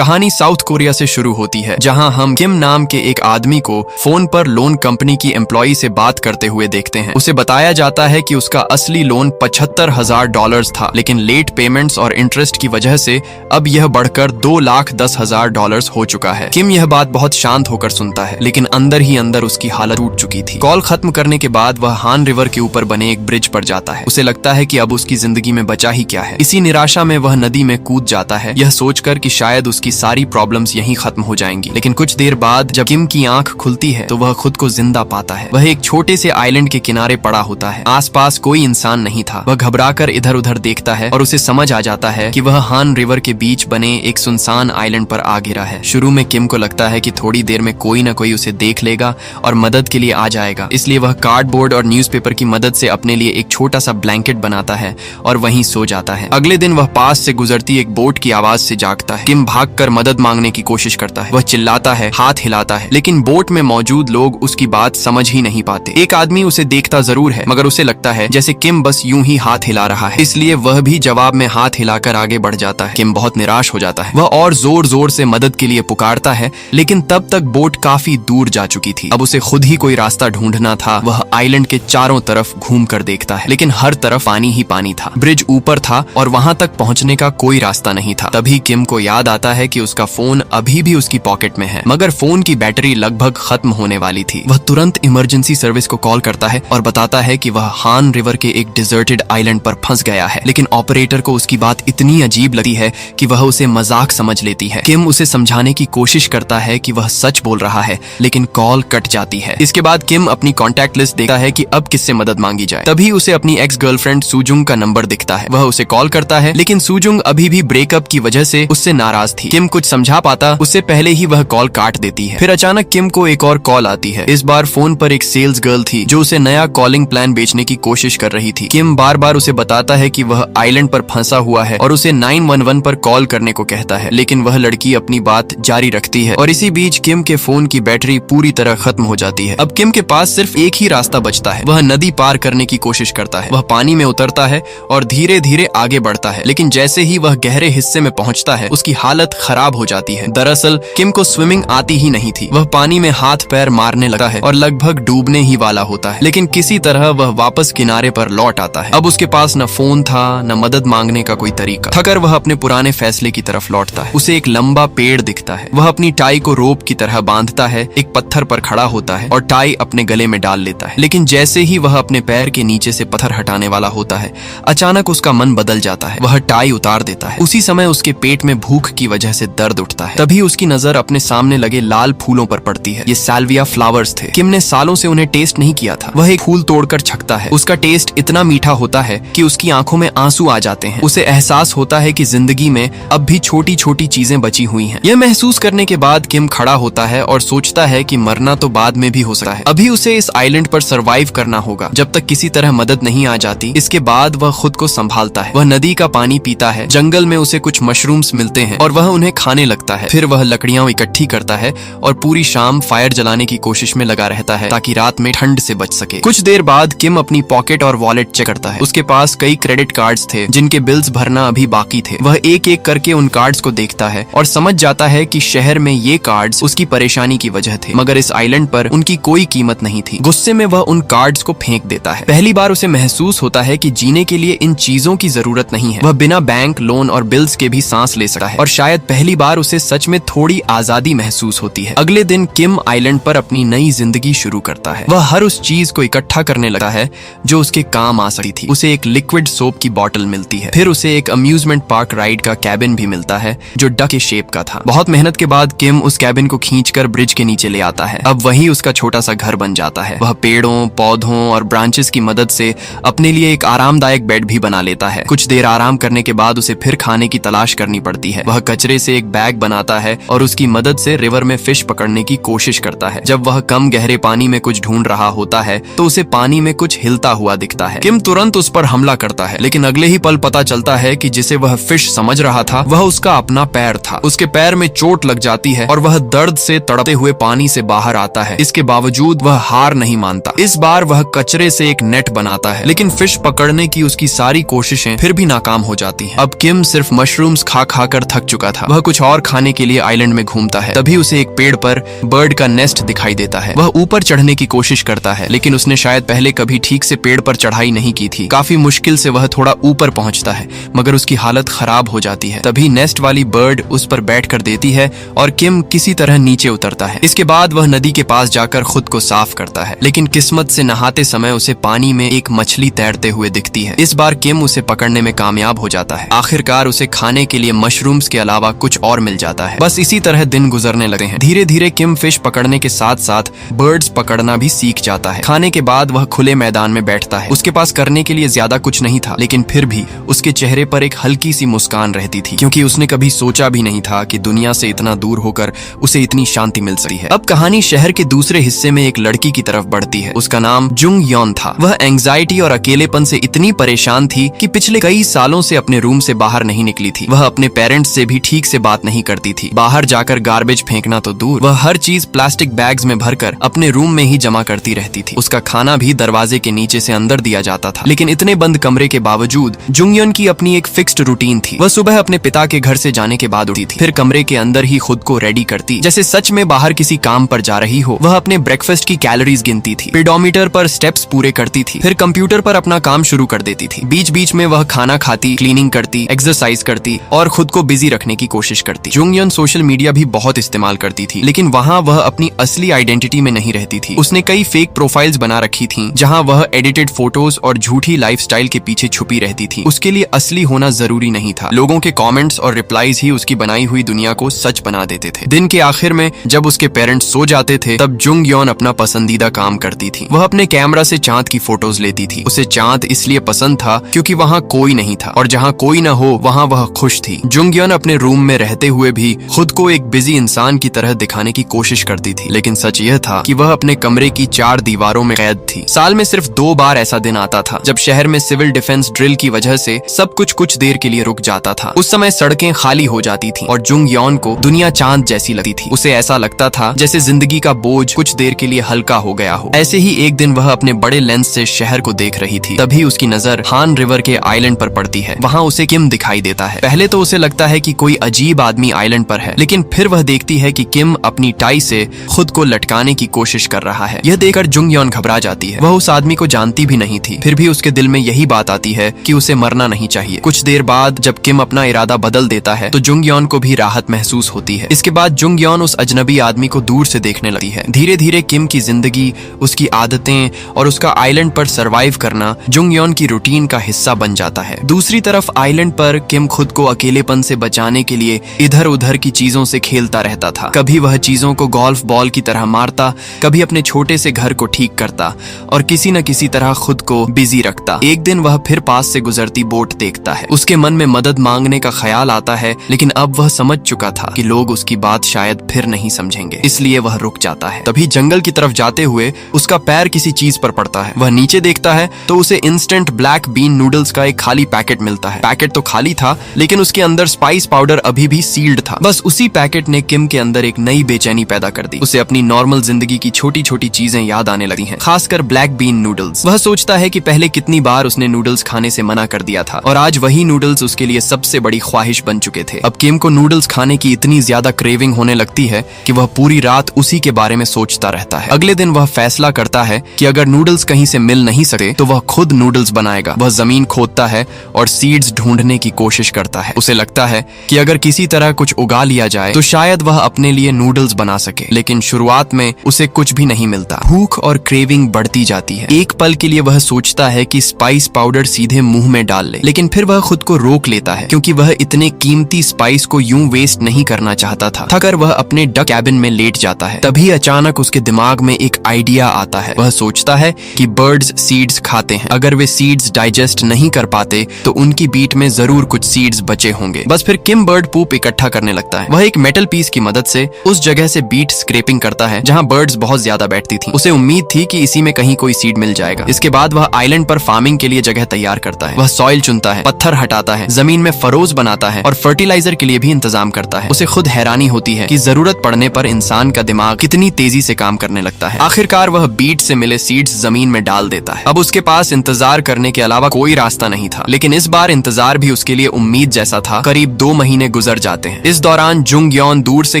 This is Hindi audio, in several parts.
कहानी साउथ कोरिया से शुरू होती है, जहां हम किम नाम के एक आदमी को फोन पर लोन कंपनी की एम्प्लॉई से बात करते हुए देखते हैं। उसे बताया जाता है कि उसका असली लोन $75,000 था, लेकिन लेट पेमेंट्स और इंटरेस्ट की वजह से अब यह बढ़कर $2,10,000 हो चुका है। किम यह बात बहुत शांत होकर सुनता है, लेकिन अंदर ही अंदर उसकी हालत टूट चुकी थी। कॉल खत्म करने के बाद वह हान रिवर के ऊपर बने एक ब्रिज पर जाता है। उसे लगता है कि अब उसकी जिंदगी में बचा ही क्या है। इसी निराशा में वह नदी में कूद जाता है, यह सोचकर कि शायद उसकी सारी प्रॉब्लम्स यहीं खत्म हो जाएंगी। लेकिन कुछ देर बाद जब किम की आंख खुलती है तो वह खुद को जिंदा पाता है। वह एक छोटे से आइलैंड के किनारे पड़ा होता है। आसपास कोई इंसान नहीं था। वह घबराकर इधर उधर देखता है और उसे समझ आ जाता है कि वह हान रिवर के बीच बने एक सुनसान आइलैंड पर आ गिरा है। शुरू में किम को लगता है कि थोड़ी देर में कोई न कोई उसे देख लेगा और मदद के लिए आ जाएगा, इसलिए वह कार्डबोर्ड और न्यूज़पेपर की मदद से अपने लिए एक छोटा सा ब्लैंकेट बनाता है और वहीं सो जाता है। अगले दिन वह पास से गुजरती एक बोट की आवाज से जागता है। किम भागकर मदद मांगने की कोशिश करता है। वह चिल्लाता है, हाथ हिलाता है, लेकिन बोट में मौजूद लोग उसकी बात समझ ही नहीं पाते। एक आदमी उसे देखता जरूर है, मगर उसे लगता है जैसे किम बस यूं ही हाथ हिला रहा है, इसलिए वह भी जवाब में हाथ हिलाकर आगे बढ़ जाता है। किम बहुत निराश हो जाता है। वह और जोर जोर से मदद के लिए पुकारता है, लेकिन तब तक बोट काफी दूर जा चुकी थी। अब उसे खुद ही कोई रास्ता ढूंढना था। वह आइलैंड के चारों तरफ घूम कर देखता है, लेकिन हर तरफ पानी ही पानी था। ब्रिज ऊपर था और वहां तक पहुंचने का कोई रास्ता नहीं था। तभी किम को याद आता है कि उसका फोन अभी भी उसकी पॉकेट में है, मगर फोन की बैटरी लगभग खत्म होने वाली थी। वह तुरंत इमरजेंसी सर्विस को कॉल करता है और बताता है कि वह हान रिवर के एक डिजर्टेड आइलैंड पर फंस गया है। लेकिन ऑपरेटर को उसकी बात इतनी अजीब लगती है कि वह उसे मजाक समझ लेती है। किम उसे समझाने की कोशिश करता है कि वह सच बोल रहा है, लेकिन कॉल कट जाती है। इसके बाद किम अपनी कॉन्टैक्ट लिस्ट देखता है कि अब किससे मदद मांगी जाए। तभी उसे अपनी एक्स गर्लफ्रेंड सुजुंग का नंबर दिखता है। वह उसे कॉल करता है, लेकिन सुजुंग अभी भी ब्रेकअप की वजह से उससे नाराज थी। किम कुछ समझा पाता उससे पहले ही वह कॉल काट देती है। फिर अचानक किम को एक और कॉल आती है। इस बार फोन पर एक सेल्स गर्ल थी जो उसे नया कॉलिंग प्लान बेचने की कोशिश कर रही थी। किम बार बार उसे बताता है कि वह आइलैंड पर फंसा हुआ है और उसे 911 पर कॉल करने को कहता है, लेकिन वह लड़की अपनी बात जारी रखती है। और इसी बीच किम के फोन की बैटरी पूरी तरह खत्म हो जाती है। अब किम के पास सिर्फ एक ही रास्ता बचता है। वह नदी पार करने की कोशिश करता है। वह पानी में उतरता है और धीरे धीरे आगे बढ़ता है, लेकिन जैसे ही वह गहरे हिस्से में पहुंचता है उसकी हालत खराब हो जाती है। दरअसल किम को स्विमिंग आती ही नहीं थी। वह पानी में हाथ पैर मारने लगा है और लगभग डूबने ही वाला होता है, लेकिन किसी तरह वह वापस किनारे पर लौट आता है। अब उसके पास न फोन था न मदद मांगने का कोई तरीका। थकर वह अपने पुराने फैसले की तरफ लौटता है। उसे एक लंबा पेड़ दिखता है। वह अपनी टाई को रोप की तरह बांधता है, एक पत्थर पर खड़ा होता है और टाई अपने गले में डाल लेता है। लेकिन जैसे ही वह अपने पैर के नीचे से पत्थर हटाने वाला होता है, अचानक उसका मन बदल जाता है। वह टाई उतार देता है। उसी समय उसके पेट में भूख की वजह से दर्द उठता है। तभी उसकी नजर अपने सामने लगे लाल फूलों पर पड़ती है। ये साल्विया फ्लावर्स थे। किम ने सालों से उन्हें टेस्ट नहीं किया था। वह एक फूल तोड़कर छकता है। उसका टेस्ट इतना मीठा होता है कि उसकी आंखों में आंसू आ जाते हैं। उसे एहसास होता है कि जिंदगी में अब भी छोटी छोटी चीजें बची हुई हैं। यह महसूस करने के बाद किम खड़ा होता है और सोचता है कि मरना तो बाद में भी हो सकता है। अभी उसे इस आइलैंड पर सरवाइव करना होगा जब तक किसी तरह मदद नहीं आ जाती। इसके बाद वह खुद को संभालता है। वह नदी का पानी पीता है। जंगल में उसे कुछ मशरूम्स मिलते हैं और वह उन्हें खाने लगता है। फिर वह लकड़ियां इकट्ठी करता है और पूरी शाम फायर जलाने की कोशिश में लगा रहता है ताकि रात में ठंड से बच सके। कुछ देर बाद किम अपनी पॉकेट और वॉलेट चेक करता है। उसके पास कई क्रेडिट कार्ड्स थे जिनके बिल्स भरना अभी बाकी थे। वह एक एक करके उन कार्ड्स को देखता है और समझ जाता है कि शहर में ये कार्ड्स उसकी परेशानी की वजह थे, मगर इस आइलैंड पर उनकी कोई कीमत नहीं थी। गुस्से में वह उन कार्ड्स को फेंक देता है। पहली बार उसे महसूस होता है कि जीने के लिए इन चीजों की जरूरत नहीं है। वह बिना बैंक लोन और बिल्स के भी सांस ले सकता है और शायद पहली बार उसे सच में थोड़ी आजादी महसूस होती है। अगले दिन किम आइलैंड पर अपनी नई जिंदगी शुरू करता है। वह हर उस चीज को इकट्ठा करने लगता है जो उसके काम आ सकती थी। उसे एक लिक्विड सोप की बॉटल मिलती है। फिर उसे एक अम्यूजमेंट पार्क राइड का कैबिन भी मिलता है जो डक के शेप का था। बहुत मेहनत के बाद किम उस कैबिन को खींचकर ब्रिज के नीचे ले आता है। अब वही उसका छोटा सा घर बन जाता है। वह पेड़ों, पौधों और ब्रांचेस की मदद से अपने लिए एक आरामदायक बेड भी बना लेता है। कुछ देर आराम करने के बाद उसे फिर खाने की तलाश करनी पड़ती है। वह कचरे से एक बैग बनाता है और उसकी मदद से रिवर में फिश पकड़ने की कोशिश करता है। जब वह कम गहरे पानी में कुछ ढूंढ रहा होता है तो उसे पानी में कुछ हिलता हुआ दिखता है। किम तुरंत उस पर हमला करता है, लेकिन अगले ही पल पता चलता है कि जिसे वह फिश समझ रहा था वह उसका अपना पैर था। उसके पैर में चोट लग जाती है और वह दर्द से तड़पते हुए पानी से बाहर आता है। इसके बावजूद वह हार नहीं मानता। इस बार वह कचरे से एक नेट बनाता है, लेकिन फिश पकड़ने की उसकी सारी कोशिशें फिर भी नाकाम हो जाती हैं। अब किम सिर्फ मशरूम्स खा खा कर थक चुका था। वह कुछ और खाने के लिए आइलैंड में घूमता है। तभी उसे एक पेड़ पर बर्ड का नेस्ट दिखाई देता है। वह ऊपर चढ़ने की कोशिश करता है, लेकिन उसने शायद पहले कभी ठीक से पेड़ पर चढ़ाई नहीं की थी। काफी मुश्किल से वह थोड़ा ऊपर पहुंचता है, मगर उसकी हालत खराब हो जाती है। तभी नेस्ट वाली बर्ड उस पर बैठ कर देती है और किम किसी तरह नीचे उतरता है। इसके बाद वह नदी के पास जाकर खुद को साफ करता है, लेकिन किस्मत से नहाते समय उसे पानी में एक मछली तैरते हुए दिखती है। इस बार किम उसे पकड़ने में कामयाब हो जाता है। आखिरकार उसे खाने के लिए मशरूम्स के अलावा कुछ और मिल जाता है। बस इसी तरह दिन गुजरने लगे हैं। धीरे धीरे किम फिश पकड़ने के साथ साथ बर्ड्स पकड़ना भी सीख जाता है। खाने के बाद वह खुले मैदान में बैठता है। उसके पास करने के लिए ज्यादा कुछ नहीं था, लेकिन फिर भी उसके चेहरे पर एक हल्की सी मुस्कान रहती थी, क्योंकि उसने कभी सोचा भी नहीं था कि दुनिया से इतना दूर होकर उसे इतनी शांति मिल सकती है। अब कहानी शहर के दूसरे हिस्से में एक लड़की की तरफ बढ़ती है। उसका नाम जुंग यॉन था। वह एंग्जाइटी और अकेलेपन से इतनी परेशान थी कि पिछले कई सालों से अपने रूम से बाहर नहीं निकली थी। वह अपने पेरेंट्स से भी ठीक से बात नहीं करती थी। बाहर जाकर गार्बेज फेंकना तो दूर, वह हर चीज प्लास्टिक बैग्स में भरकर अपने रूम में ही जमा करती रहती थी। उसका खाना भी दरवाजे के नीचे से अंदर दिया जाता था। लेकिन इतने बंद कमरे के बावजूद जुंगयन की अपनी एक फिक्स्ड रूटीन थी। वह सुबह अपने पिता के घर से जाने के बाद उठी थी, फिर कमरे के अंदर ही खुद को रेडी करती, जैसे सच में बाहर किसी काम पर जा रही हो। वह अपने ब्रेकफास्ट की कैलोरीज गिनती थी, पीडोमीटर पर स्टेप्स पूरे करती थी, फिर कंप्यूटर पर अपना काम शुरू कर देती थी। बीच बीच में वह खाना खाती, क्लीनिंग करती, एक्सरसाइज करती और खुद को बिजी रखने की कोशिश करती। जुंगयन सोशल मीडिया भी बहुत इस्तेमाल करती थी, लेकिन वहाँ वह अपनी असली आइडेंटिटी में नहीं रहती थी। उसने कई फेक प्रोफाइल्स बना रखी थी, जहाँ वह एडिटेड फोटोज और झूठी लाइफस्टाइल के पीछे छुपी रहती थी। उसके लिए असली होना जरूरी नहीं था। लोगों के कमेंट्स और रिप्लाईज ही उसकी बनाई हुई दुनिया को सच बना देते थे। दिन के आखिर में जब उसके पेरेंट्स सो जाते थे, तब जुंगयन अपना पसंदीदा काम करती थी। वह अपने कैमरा से चांद की फोटोज लेती थी। उसे चांद इसलिए पसंद था क्योंकि वहाँ कोई नहीं था, और जहाँ कोई न हो वहाँ वह खुश थी। जुंगयन अपने रूम में रहते हुए भी खुद को एक बिजी इंसान की तरह दिखाने की कोशिश करती थी, लेकिन सच यह था कि वह अपने कमरे की 4 दीवारों में कैद थी। साल में सिर्फ 2 बार ऐसा दिन आता था जब शहर में सिविल डिफेंस ड्रिल की वजह से सब कुछ देर के लिए रुक जाता था। उस समय सड़कें खाली हो जाती थीं और जुंगयन को दुनिया चांद जैसी लगती थी। उसे ऐसा लगता था जैसे जिंदगी का बोझ कुछ देर के लिए हल्का हो गया हो। ऐसे ही एक दिन वह अपने बड़े लेंस से शहर को देख रही थी। तभी उसकी नजर हान रिवर के आइलैंड पर पड़ती है। वहाँ उसे किम दिखाई देता है। पहले तो उसे लगता है कि कोई अजीब आदमी आइलैंड पर है, लेकिन फिर वह देखती है कि किम अपनी टाई से खुद को लटकाने की कोशिश कर रहा है। यह देखकर जुंगयन घबरा जाती है। वह उस आदमी को जानती भी नहीं थी, फिर भी उसके दिल में यही बात आती है कि उसे मरना नहीं चाहिए। कुछ देर बाद जब किम अपना इरादा बदल देता है तो जुंगयन को भी राहत महसूस होती है। इसके बाद जुंगयन उस अजनबी आदमी को दूर से देखने लगती है। धीरे धीरे किम की जिंदगी, उसकी आदतें और उसका आइलैंड पर सरवाइव करना जुंगयन की रूटीन का हिस्सा बन जाता है। दूसरी तरफ आइलैंड पर किम खुद को अकेलेपन से बचाने के लिए इधर उधर की चीजों से खेलता रहता था। कभी वह चीजों को गोल्फ बॉल की तरह मारता, कभी अपने छोटे से घर को ठीक करता और किसी न किसी तरह खुद को बिजी रखता। एक दिन वह फिर पास से गुजरती बोट देखता है। उसके मन में मदद मांगने का ख्याल आता है, लेकिन अब वह समझ चुका था कि लोग उसकी बात शायद फिर नहीं समझेंगे, इसलिए वह रुक जाता है। तभी जंगल की तरफ जाते हुए उसका पैर किसी चीज पर पड़ता है। वह नीचे देखता है तो उसे इंस्टेंट ब्लैक बीन नूडल्स का एक खाली पैकेट मिलता है। पैकेट तो खाली था, लेकिन उसके अंदर स्पाइस पाउडर अभी भी सील्ड था। बस उसी पैकेट ने किम के अंदर एक नई बेचैनी पैदा कर दी। उसे अपनी नॉर्मल जिंदगी की छोटी छोटी चीजें याद आने लगी हैं, खासकर ब्लैक बीन नूडल्स। वह सोचता है कि पहले कितनी बार उसने नूडल्स खाने से मना कर दिया था, और आज वही नूडल्स उसके लिए सबसे बड़ी ख्वाहिश बन चुके थे। अब किम को नूडल्स खाने की इतनी ज्यादा क्रेविंग होने लगती है कि वह पूरी रात उसी के बारे में सोचता रहता है। अगले दिन वह फैसला करता है कि अगर नूडल्स कहीं से मिल नहीं सके तो वह खुद नूडल्स बनाएगा। वह जमीन खोदता है और सीड्स ढूंढने की कोशिश करता है। उसे लगता है कि अगर किसी तरह कुछ उगा लिया जाए तो शायद वह अपने लिए नूडल्स बना सके, लेकिन शुरुआत में उसे कुछ भी नहीं मिलता। भूख और क्रेविंग बढ़ती जाती है। एक पल के लिए वह सोचता है कि स्पाइस पाउडर सीधे मुंह में डाल ले, लेकिन फिर वह खुद को रोक लेता है, क्योंकि वह इतने कीमती स्पाइस को यूं वेस्ट नहीं करना चाहता था। थकर वह अपने डक कैबिन में लेट जाता है। तभी अचानक उसके दिमाग में एक आइडिया आता है। वह सोचता है कि बर्ड्स सीड्स खाते हैं, अगर वे सीड्स डाइजेस्ट नहीं कर पाते तो उनकी बीट में जरूर कुछ सीड्स बचे होंगे। बस फिर किम बर्ड पूप इकट्ठा करने लगता है। वह एक मेटल पीस की मदद से उस जगह से बीट स्क्रैपिंग करता है जहां बर्ड्स बहुत ज्यादा बैठती थी। उसे उम्मीद थी कि इसी में कहीं कोई सीड मिल जाएगा। इसके बाद वह आइलैंड पर फार्मिंग के लिए जगह तैयार करता है। वह सॉइल चुनता है, पत्थर हटाता है, जमीन में फरोज बनाता है और फर्टिलाइजर के लिए भी इंतजाम करता है। उसे खुद हैरानी होती है कि जरूरत पड़ने पर इंसान का दिमाग कितनी तेजी से काम करने लगता है। आखिरकार वह बीट से मिले सीड्स जमीन में डाल देता है। अब उसके पास इंतजार करने के अलावा कोई रास्ता नहीं था, लेकिन इस बार इंतजार भी उसके लिए उम्मीद जैसा था। करीब 2 महीने गुजर जाते हैं। इस दौरान जुंग यॉन दूर से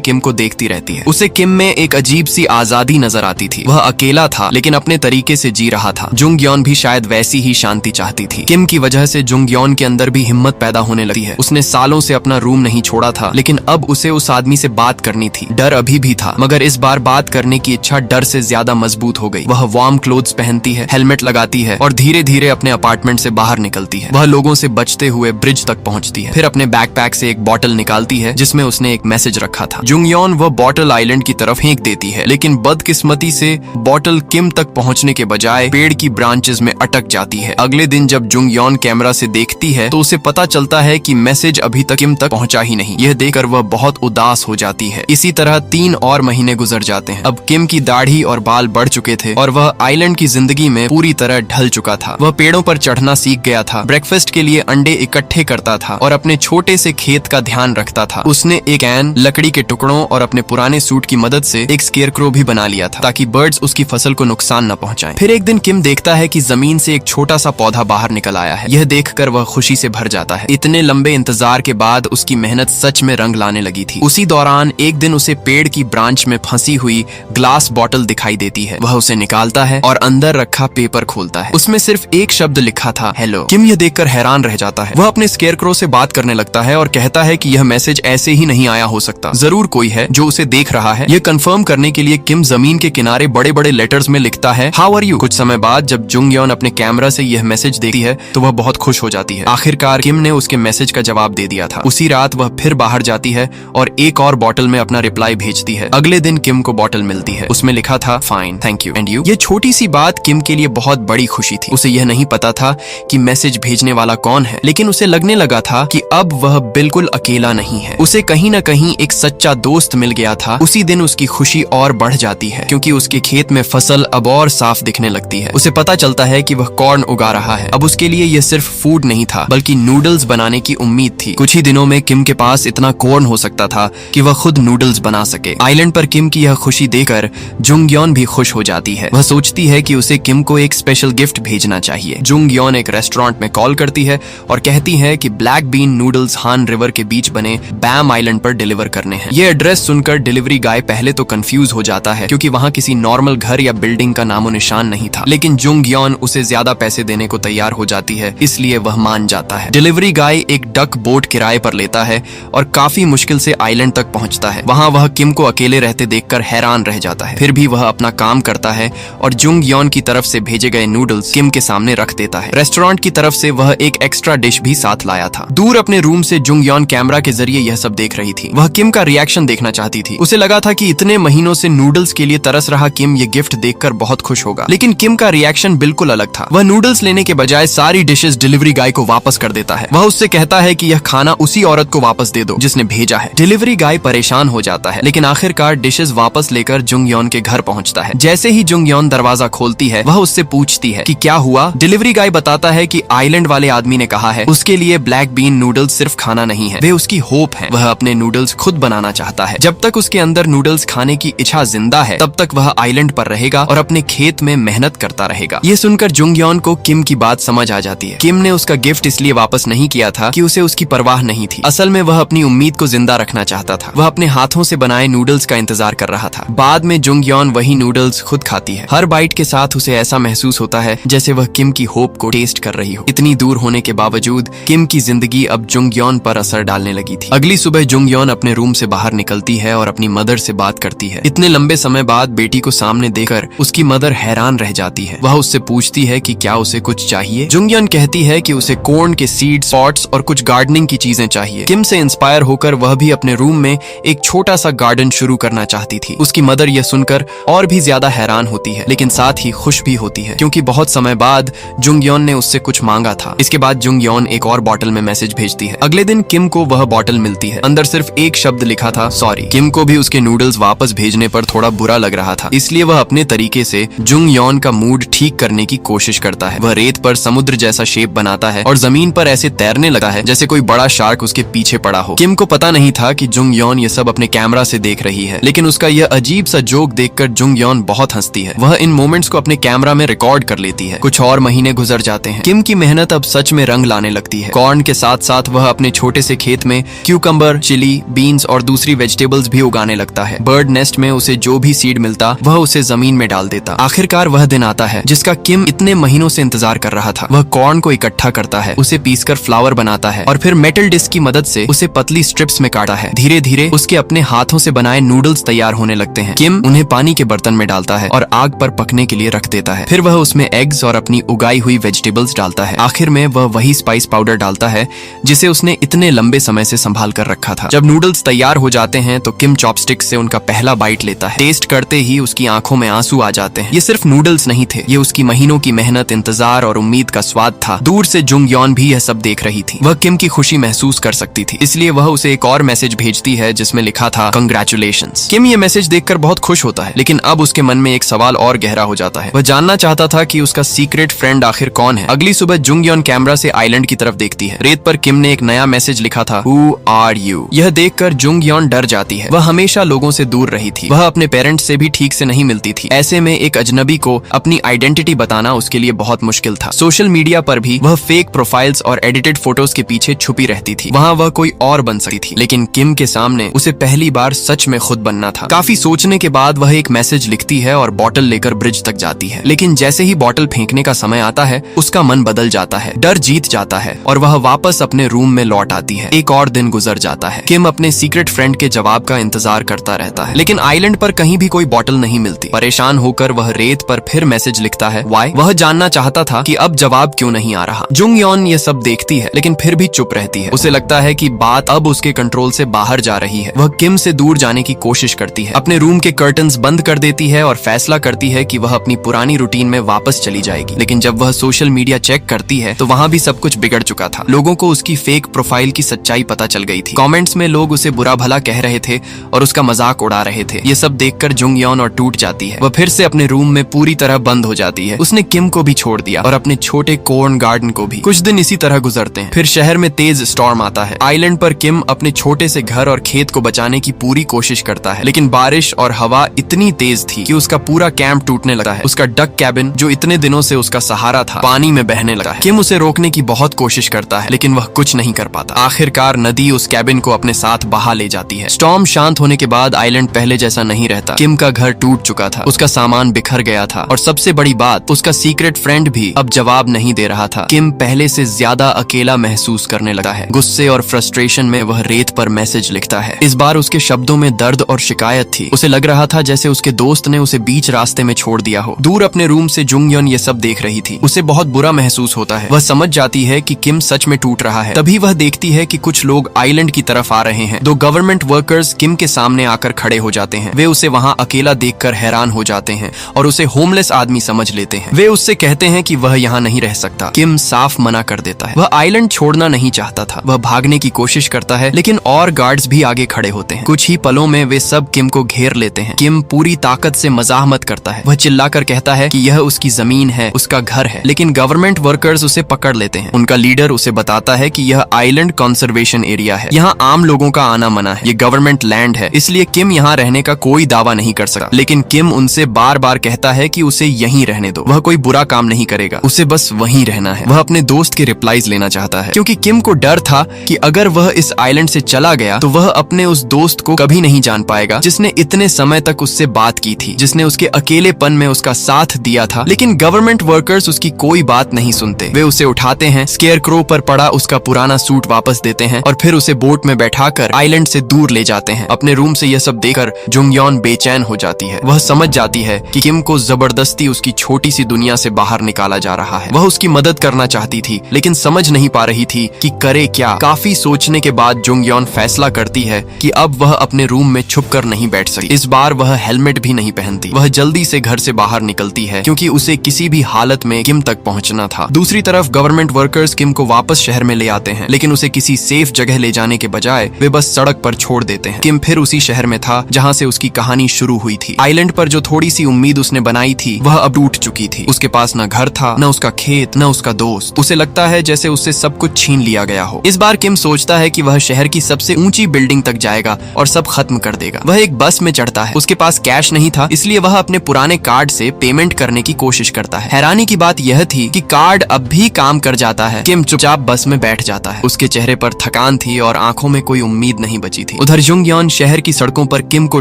किम को देखती रहती है। उसे किम में एक अजीब सी आजादी नजर आती थी। वह अकेला था लेकिन अपने तरीके से जी रहा था। जुंग यॉन भी शायद वैसी ही शांति चाहती थी। किम की वजह से जुंग यॉन के अंदर भी हिम्मत पैदा होने लगी है। उसने सालों से अपना रूम नहीं छोड़ा था, लेकिन अब उसे उस आदमी से बात करनी थी। डर अभी भी था, मगर इस बार बात करने की इच्छा डर से ज्यादा मजबूत हो गई। वह वार्म क्लोथ्स पहनती है, हेलमेट लगाती है और धीरे धीरे अपने अपार्टमेंट से बाहर निकलती है। वह लोगों से बचते हुए ब्रिज तक पहुंचती है। फिर अपने बैकपैक से एक बॉटल निकालती है जिसमें उसने एक मैसेज रखा था। जुंग यॉन वह बॉटल आइलैंड की तरफ फेंक देती है, लेकिन बदकिस्मती से बॉटल किम तक पहुंचने के बजाय पेड़ की ब्रांचेस में अटक जाती है। अगले दिन जब जुंग यॉन कैमरा से देखती है तो उसे पता चलता है कि मैसेज अभी तक किम तक पहुंचा ही नहीं। यह देखकर वह बहुत उदास हो जाती है। इसी तरह 3 और महीने गुजर जाते हैं। अब किम की दाढ़ी और बाल बढ़ चुके थे और वह आइलैंड की जिंदगी में पूरी तरह ढल चुका था। वह पेड़ों पर चढ़ना सीख गया था, ब्रेकफास्ट के लिए अंडे इकट्ठे करता था और अपने छोटे से खेत का ध्यान रखता था। उसने एक कैन, लकड़ी के टुकड़ों और अपने पुराने सूट की मदद से एक स्केयरक्रो भी बना लिया था ताकि बर्ड्स उसकी फसल को नुकसान न पहुंचाएं। फिर एक दिन किम देखता है कि जमीन से एक छोटा सा पौधा बाहर निकल आया है। यह देखकर वह खुशी से भर जाता है। इतने लंबे इंतजार के बाद उसकी मेहनत सच में रंग लाने लगी थी। उसी दौरान एक दिन उसे पेड़ की ब्रांच में फंसी हुई ग्लास बॉटल दिखाई देती है। वह उसे निकालता है और अंदर रखा पेपर खोलता है। उसमें सिर्फ एक शब्द लिखा था, हेलो। किम यह देखकर हैरान रह जाता है। वह अपने स्केयरक्रो से बात करने लगता है और कहता है कि यह मैसेज ऐसे ही नहीं आया हो सकता। जरूर कोई है जो उसे देख रहा है। यह कंफर्म करने के लिए किम जमीन के किनारे बड़े बड़े लेटर्स में लिखता है, हाउ आर यू। कुछ समय बाद जब जुंग यॉन अपने कैमरा से यह मैसेज देखती है तो वह बहुत खुश हो जाती है। आखिरकार किम ने उसके मैसेज का जवाब दे दिया था। उसी रात वह फिर बाहर जाती है और एक और बॉटल में अपना रिप्लाई भेजती है। अगले दिन किम को बॉटल मिलती है। उसमें लिखा था, fine, thank you and you. ये छोटी सी बात किम के लिए बहुत बड़ी खुशी थी। उसे यह नहीं पता था कि मैसेज भेजने वाला कौन है, लेकिन उसे लगने लगा था कि अब वह बिल्कुल अकेला नहीं है। उसे कहीं न कहीं एक सच्चा दोस्त मिल गया था। उसी दिन उसकी खुशी और बढ़ जाती है क्योंकि उसके खेत में फसल अब और साफ दिखने लगती है। उसे पता चलता है कि वह कॉर्न उगा रहा है। अब उसके लिए यह सिर्फ फूड नहीं था बल्कि नूडल्स बनाने की उम्मीद थी। कुछ ही दिनों में किम के पास इतना कॉर्न हो सकता था कि वह खुद नूडल्स बना सके। आइलैंड पर किम की यह खुशी देखकर जुंग यॉन भी खुश हो जाती है। वह सोचती है कि उसे किम को एक स्पेशल गिफ्ट भेजना चाहिए। जुंग यॉन एक रेस्टोरेंट में कॉल करती है और कहती है कि ब्लैक बीन नूडल्स हान रिवर के बीच बने बैम आइलैंड पर डिलीवर करने हैं। ये एड्रेस सुनकर डिलीवरी गाय पहले तो कंफ्यूज हो जाता है क्योंकि वहां किसी नॉर्मल घर या बिल्डिंग का नामो निशान नहीं था, लेकिन जुंग यॉन उसे ज्यादा पैसे देने को तैयार हो जाती है, इसलिए वह मान जाता है। डिलीवरी गाय एक डक बोट किराए पर लेता है और काफी मुश्किल से आइलैंड तक पहुंचता है। वहां वह किम को अकेले रहते देखकर हैरान रह जाता है। फिर भी वह अपना काम करता है और जुंग यॉन की तरफ से भेजे गए नूडल्स किम के सामने रख देता है। रेस्टोरेंट की तरफ से वह एक एक्स्ट्रा डिश भी साथ लाया था। दूर अपने रूम से जुंग यॉन कैमरा के जरिए यह सब देख रही थी। वह किम का रिएक्शन देखना चाहती थी। उसे लगा था कि इतने महीनों से नूडल्स के लिए तरस रहा किम ये गिफ्ट देखकर बहुत खुश होगा, लेकिन किम का रिएक्शन बिल्कुल अलग था। वह नूडल्स लेने के बजाय सारी डिशेस डिलीवरी गाय को वापस कर देता है। वह उससे कहता है कि यह खाना उसी औरत को वापस दे दो जिसने भेजा है। डिलीवरी गाय परेशान हो जाता है, लेकिन आखिरकार डिशेस वापस लेकर जुंग यॉन के घर पहुंचता है। जैसे ही जुंग यॉन दरवाजा खोलती है, वह उससे पूछती है कि क्या हुआ। डिलीवरी गाय बताता है कि आइलैंड वाले आदमी ने कहा है उसके लिए ब्लैक बीन नूडल्स सिर्फ खाना नहीं है, वे उसकी होप है। वह अपने नूडल्स खुद बनाना चाहता है। जब तक उसके अंदर नूडल्स खाने की इच्छा जिंदा है तब तक वह आइलैंड पर रहेगा और अपने खेत में मेहनत करता रहेगा। ये सुनकर जुंग यॉन को किम की बात समझ आ जाती है। किम ने उसका गिफ्ट इसलिए वापस नहीं किया था कि उसे उसकी परवाह नहीं थी। असल में वह अपनी उम्मीद को जिंदा रखना चाहता था। वह अपने हाथों से बनाए नूडल्स का इंतजार कर रहा था। बाद में जुंग यॉन वही नूडल्स खुद खाती है। हर बाइट के साथ उसे ऐसा महसूस होता है जैसे वह किम की होप को टेस्ट कर रही हो। इतनी दूर होने के बावजूद किम की जिंदगी अब जुंग यॉन पर असर डालने लगी थी। अगली सुबह जुंग यॉन अपने रूम से बाहर निकलती है और अपनी मदर से बात करती है। इतने लंबे समय बाद बेटी को सामने देखकर उसकी मदर हैरान रह जाती है। वह उससे पूछती है कि क्या उसे कुछ चाहिए। जुंग यॉन कहती है कि उसे कॉर्न के सीड्स, पॉट्स और कुछ गार्डनिंग की चीजें चाहिए। किम से इंस्पायर होकर वह भी अपने रूम में एक छोटा सा गार्डन शुरू करना चाहती थी। उसकी मदर यह सुनकर और भी ज्यादा हैरान होती है, लेकिन साथ ही खुश भी होती है क्योंकि बहुत समय बाद जुंग यॉन ने उससे कुछ मांगा था। इसके बाद जुंग यॉन एक और बॉटल में मैसेज भेजती है। अगले दिन किम को वह बॉटल मिलती है। अंदर सिर्फ एक शब्द लिखा था, सॉरी। किम को भी उसके नूडल्स वापस भेजने पर थोड़ा बुरा लग रहा था, इसलिए वह अपने तरीके से जुंग यॉन का मूड ठीक करने की कोशिश करता है। वह रेत पर समुद्र जैसा शेप बनाता है और जमीन पर ऐसे तैरने लगा है जैसे कोई बड़ा शार्क उसके पीछे पड़ा हो। किम को पता नहीं था कि जुंग यॉन ये सब अपने कैमरा से देख रही है, लेकिन उसका यह अजीब सा जोक देखकर जुंग यॉन बहुत हंसती है। वह इन मोमेंट्स को अपने कैमरा में रिकॉर्ड कर लेती है। कुछ और महीने गुजर जाते हैं। किम की मेहनत अब सच में रंग लाने लगती है। कॉर्न के साथ साथ वह अपने छोटे से खेत खेत में क्यूकम्बर, चिली, बीन्स और दूसरी वेजिटेबल्स भी उगाने लगता है। बर्ड नेस्ट में उसे जो भी सीड मिलता वह उसे जमीन में डाल देता। आखिरकार वह दिन आता है जिसका किम इतने महीनों से इंतजार कर रहा था। वह कॉर्न को इकट्ठा करता है, उसे पीसकर फ्लावर बनाता है और फिर मेटल डिस्क की मदद से उसे पतली स्ट्रिप्स में काटा है। धीरे धीरे उसके अपने हाथों से बनाए नूडल्स तैयार होने लगते हैं। किम उन्हें पानी के बर्तन में डालता है और आग पर पकने के लिए रख देता है। फिर वह उसमें एग्स और अपनी उगाई हुई वेजिटेबल्स डालता है। आखिर में वह वही स्पाइस पाउडर डालता है जिसे उसने इतने लंबे समय से संभाल कर रखा था। जब नूडल्स तैयार हो जाते हैं तो किम चॉपस्टिक से उनका पहला बाइट लेता है। टेस्ट करते ही उसकी आंखों में आंसू आ जाते हैं। ये सिर्फ नूडल्स नहीं थे, ये उसकी महीनों की मेहनत, इंतजार और उम्मीद का स्वाद था। दूर से जुंग यॉन भी यह सब देख रही थी। वह किम की खुशी महसूस कर सकती थी, इसलिए वह उसे एक और मैसेज भेजती है जिसमें लिखा था कंग्रेचुलेशंस। किम ये मैसेज देखकर बहुत खुश होता है, लेकिन अब उसके मन में एक सवाल और गहरा हो जाता है। वह जानना चाहता था कि उसका सीक्रेट फ्रेंड आखिर कौन है। अगली सुबह जुंग यॉन कैमरा से आइलैंड की तरफ देखती है। रेत पर किम ने एक नया मैसेज लिखा था, Who are you? यह देखकर जुंग यॉन डर जाती है। वह हमेशा लोगों से दूर रही थी। वह अपने पेरेंट्स से भी ठीक से नहीं मिलती थी। ऐसे में एक अजनबी को अपनी आइडेंटिटी बताना उसके लिए बहुत मुश्किल था। सोशल मीडिया पर भी वह फेक प्रोफाइल्स और एडिटेड फोटोज के पीछे छुपी रहती थी। वहाँ वह कोई और बन सकती थी, लेकिन किम के सामने उसे पहली बार सच में खुद बनना था। काफी सोचने के बाद वह एक मैसेज लिखती है और बॉटल लेकर ब्रिज तक जाती है। लेकिन जैसे ही बॉटल फेंकने का समय आता है उसका मन बदल जाता है, डर जीत जाता है और वह वापस अपने रूम में लौट आती है। एक और दिन गुजर जाता है। किम अपने सीक्रेट फ्रेंड के जवाब का इंतजार करता रहता है, लेकिन आइलैंड पर कहीं भी कोई बॉटल नहीं मिलती। परेशान होकर वह रेत पर फिर मैसेज लिखता है, Why? वह जानना चाहता था कि अब जवाब क्यों नहीं आ रहा। जुंग यॉन ये सब देखती है, लेकिन फिर भी चुप रहती है। उसे लगता है कि बात अब उसके कंट्रोल से बाहर जा रही है। वह किम से दूर जाने की कोशिश करती है, अपने रूम के कर्टन्स बंद कर देती है और फैसला करती है कि वह अपनी पुरानी रूटीन में वापस चली जाएगी। लेकिन जब वह सोशल मीडिया चेक करती है तो वहाँ भी सब कुछ बिगड़ चुका था। लोगों को उसकी फेक प्रोफाइल की सच्चाई पता चल गई थी। कमेंट्स में लोग उसे बुरा भला कह रहे थे और उसका मजाक उड़ा रहे थे। ये सब देखकर जुंग यॉन और टूट जाती है। वह फिर से अपने रूम में पूरी तरह बंद हो जाती है। उसने किम को भी छोड़ दिया और अपने छोटे कॉर्न गार्डन को भी। कुछ दिन इसी तरह गुजरते हैं। फिर शहर में तेज स्टॉर्म आता है। आइलैंड पर किम अपने छोटे से घर और खेत को बचाने की पूरी कोशिश करता है, लेकिन बारिश और हवा इतनी तेज थी कि उसका पूरा कैंप टूटने लगा है। उसका डक कैबिन जो इतने दिनों से उसका सहारा था पानी में बहने लगा है। किम उसे रोकने की बहुत कोशिश करता है, लेकिन वह कुछ नहीं कर पाता। आखिरकार नदी उस कैबिन को अपने साथ बहा ले जाती है। स्टॉर्म शांत होने के बाद आइलैंड पहले जैसा नहीं रहता। किम का घर टूट चुका था, उसका सामान बिखर गया था और सबसे बड़ी बात, उसका सीक्रेट फ्रेंड भी अब जवाब नहीं दे रहा था। किम पहले से ज्यादा अकेला महसूस करने लगा है। गुस्से और फ्रस्ट्रेशन में वह रेत पर मैसेज लिखता है। इस बार उसके शब्दों में दर्द और शिकायत थी। उसे लग रहा था जैसे उसके दोस्त ने उसे बीच रास्ते में छोड़ दिया हो। दूर अपने रूम से जुंग यॉन ये सब देख रही थी। उसे बहुत बुरा महसूस होता है। वह समझ जाती है कि किम सच में टूट रहा है। तभी वह देखती है कि कुछ लोग आइलैंड की तरफ आ रहे हैं। दो गवर्नमेंट वर्कर्स किम के सामने आकर खड़े हो जाते हैं। वे उसे वहाँ अकेला देखकर हैरान हो जाते हैं और उसे होमलेस आदमी समझ लेते हैं। वे उससे कहते हैं कि वह यहाँ नहीं रह सकता। किम साफ मना कर देता है। वह आइलैंड छोड़ना नहीं चाहता था। वह भागने की कोशिश करता है, लेकिन और गार्ड्स भी आगे खड़े होते हैं। कुछ ही पलों में वे सब किम को घेर लेते हैं। किम पूरी ताकत से मजाहमत करता है। वह चिल्लाकर कहता है कि यह उसकी जमीन है, उसका घर है, लेकिन गवर्नमेंट वर्कर्स उसे पकड़ लेते हैं। उनका लीडर उसे बताता है कि यह आइलैंड कंजर्वेशन एरिया है। यहाँ आम लोगों का आना मना है। ये गवर्नमेंट लैंड है, इसलिए किम यहाँ रहने का कोई दावा नहीं कर सकता। लेकिन किम उनसे बार बार कहता है कि उसे यहीं रहने दो। वह कोई बुरा काम नहीं करेगा, उसे बस वहीं रहना है। वह अपने दोस्त के रिप्लाईज लेना चाहता है, क्योंकि किम को डर था कि अगर वह इस आइलैंड से चला गया तो वह अपने उस दोस्त को कभी नहीं जान पाएगा जिसने इतने समय तक उससे बात की थी, जिसने उसके अकेलेपन में उसका साथ दिया था। लेकिन गवर्नमेंट वर्कर्स उसकी कोई बात नहीं सुनते। वे उसे उठाते हैं, स्केयरक्रो पर पड़ा उसका पुराना सूट वापस देते हैं और फिर उसे बोट में बैठाकर आइलैंड से दूर ले जाते हैं। अपने रूम से यह सब देखकर जुंग यॉन बेचैन हो जाती है। वह समझ जाती है कि किम को जबरदस्ती उसकी छोटी सी दुनिया से बाहर निकाला जा रहा है। वह उसकी मदद करना चाहती थी, लेकिन समझ नहीं पा रही थी कि करे क्या। काफी सोचने के बाद जुंग यॉन फैसला करती है कि अब वह अपने रूम में छुपकर नहीं बैठ सकती। इस बार वह हेलमेट भी नहीं पहनती। वह जल्दी से घर से बाहर निकलती है, क्योंकि उसे किसी भी हालत में किम तक पहुंचना था। दूसरी तरफ गवर्नमेंट वर्कर्स किम को वापस शहर में ले आते हैं, लेकिन उसे किसी सेफ जगह ले जाने के बजाय वे बस सड़क पर छोड़ देते हैं। किम फिर उसी शहर में था जहाँ से उसकी कहानी शुरू हुई थी। आइलैंड पर जो थोड़ी सी उम्मीद उसने बनाई थी वह अब टूट चुकी थी। उसके पास न घर था, न उसका खेत, न उसका दोस्त। उसे लगता है जैसे उससे सब कुछ छीन लिया गया हो। इस बार किम सोचता है कि वह शहर की सबसे ऊंची बिल्डिंग तक जाएगा और सब खत्म कर देगा। वह एक बस में चढ़ता है। उसके पास कैश नहीं था, इसलिए वह अपने पुराने कार्ड से पेमेंट करने की कोशिश करता है। हैरानी की बात यह थी कि कार्ड अब भी काम कर जाता है। किम चुपचाप बस में बैठ जाता है। उसके चेहरे पर थकान थी और आंखों में कोई उम्मीद नहीं बची थी। उधर जुंगयॉन शहर की सड़कों पर किम को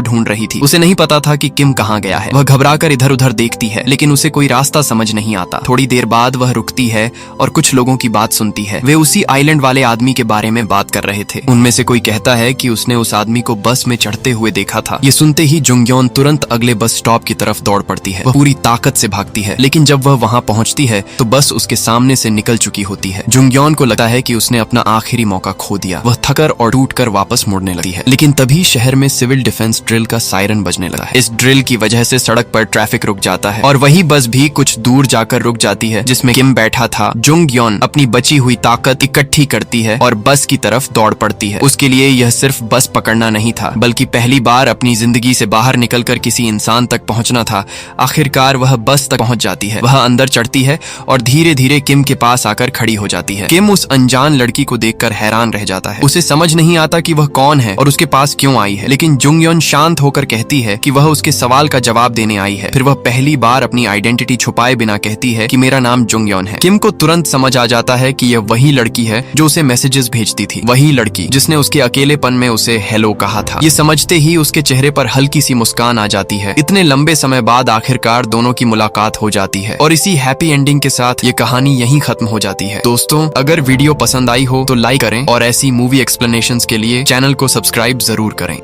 ढूंढ रही थी। उसे नहीं पता था कि किम कहाँ गया है। वह घबराकर इधर उधर देखती है, लेकिन उसे कोई रास्ता समझ नहीं आता। थोड़ी देर बाद वह रुकती है और कुछ लोगों की बात सुनती है। वे उसी आइलैंड वाले आदमी के बारे में बात कर रहे थे। उनमें से कोई कहता है कि उसने उस आदमी को बस में चढ़ते हुए देखा था। ये सुनते ही जुंगयॉन तुरंत अगले बस स्टॉप की तरफ दौड़ पड़ती है। वह पूरी ताकत से भागती है, लेकिन जब वह वहां पहुंचती है तो बस उसके सामने से निकल चुकी होती है। जुंगयॉन को लगता है कि उसने अपना आखिरी मौका खो दिया। वह थकर और टूटकर वापस मुड़ने लगती है, लेकिन तभी शहर में सिविल डिफेंस ड्रिल का सायरन बजने लगा है। इस ड्रिल की वजह से सड़क पर ट्रैफिक रुक जाता है और वही बस भी कुछ दूर जाकर रुक जाती है जिसमें किम बैठा था। जुंगयॉन अपनी बची हुई ताकत इकट्ठी करती है और बस की तरफ दौड़ पड़ती है। उसके लिए यह सिर्फ बस पकड़ना नहीं था, बल्कि पहली बार अपनी जिंदगी से बाहर निकलकर किसी इंसान तक पहुंचना था। आखिरकार वह बस तक पहुंच जाती है। वह अंदर चढ़ती है और धीरे धीरे किम के पास आकर खड़ी हो जाती है। किम उस अनजान लड़की को देखकर हैरान रह जाता है। उसे समझ नहीं आता कि वह कौन है और उसके पास क्यों आई है, लेकिन जुंगयॉन शांत होकर कहती है कि वह उसके सवाल का जवाब देने आई है। फिर वह पहली बार अपनी आइडेंटिटी छुपाए बिना कहती है कि मेरा नाम जुंगयॉन है। किम को तुरंत समझ आ जाता है कि यह वही लड़की है जो उसे मैसेजेस भेजती थी, वही लड़की जिसने उसके अकेलेपन में उसे हेलो कहा था। ये समझते ही उसके चेहरे पर हल्की सी मुस्कान आ जाती है। इतने लंबे समय बाद आखिरकार दोनों की मुलाकात हो जाती है और इसी हैप्पी एंडिंग के साथ ये कहानी यहीं खत्म हो जाती है। दोस्तों, अगर वीडियो पसंद आई हो तो लाइक करें और ऐसी मूवी एक्सप्लेनेशंस के लिए चैनल को सब्सक्राइब जरूर करें।